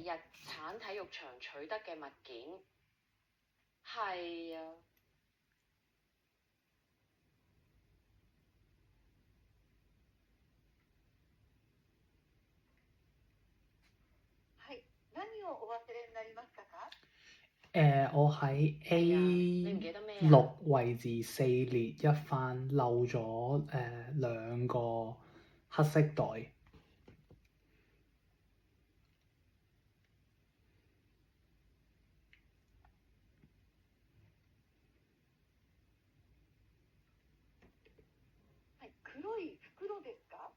日產體育場取得嘅物件。係啊。係。何をお忘れになりましたか？我喺 A6 位置4列一番漏咗2個黑色袋。係。黒い袋ですか？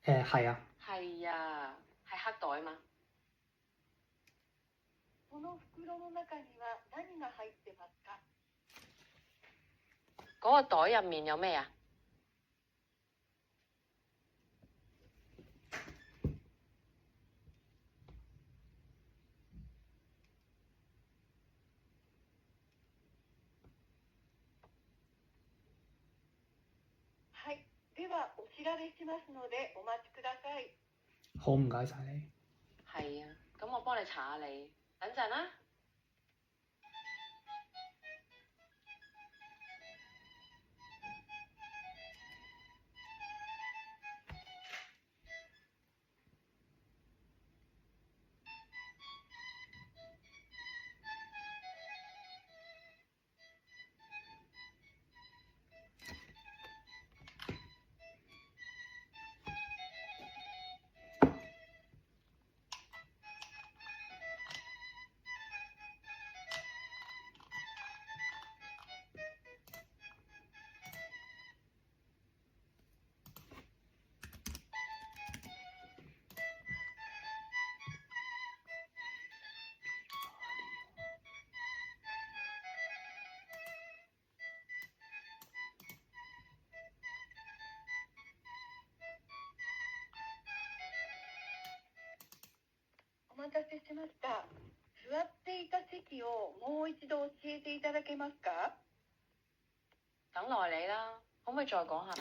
係啊。係啊，係黑袋嘛。その袋の中には何が入ってますか？嗰個袋入面有咩啊？はい。ではお調べしますのでお待ちください。好，唔該晒你。係啊，咁我幫你查下你，等陣啦。お待たせしました。座っていた席をもう一度教えていただけますか？等耐你啦，可唔可以再講下？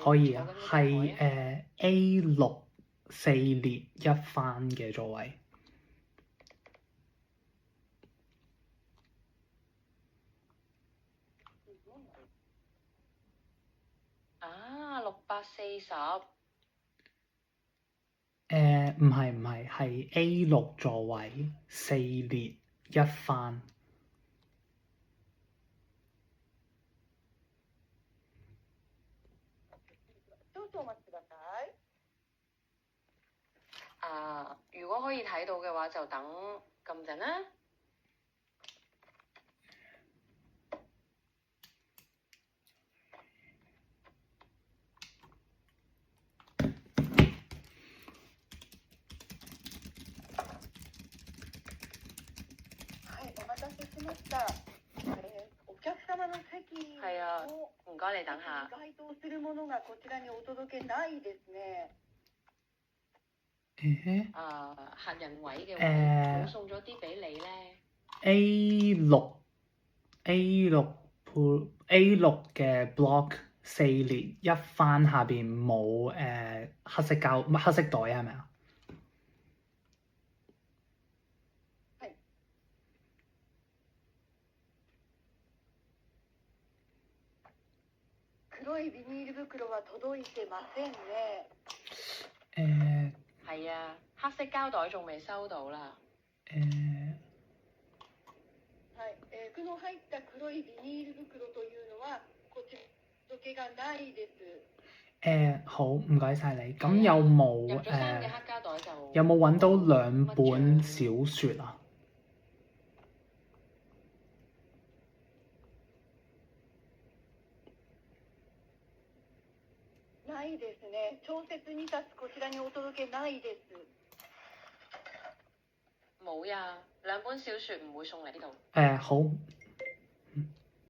可以啊，坐緊嗰個係A6 4列一番嘅座位。啊，640。唔係，係 A6 座位4列一番。少々お待ちください。啊，如果可以睇到嘅話，就等咁陣啦。はい、お待たせしました。お客様の席係啊，唔該你等下。該當するものがこちらにお届けないですね。客人位嘅位，我送咗啲俾你咧。A6 嘅 block 4列一番下邊冇黑色袋係咪啊？係。黒いビニール袋は届いてませんね。係啊，黑色膠袋仲未收到啦。はい、具の入った黒いビニール袋というのはこちら届けがないです。好，唔該晒你。咁有冇入咗衫嘅黑膠袋就有冇揾到2本小説啊？ないですね。小説2冊こちらにお届けないです。冇呀，2本小説唔會送嚟呢度。好。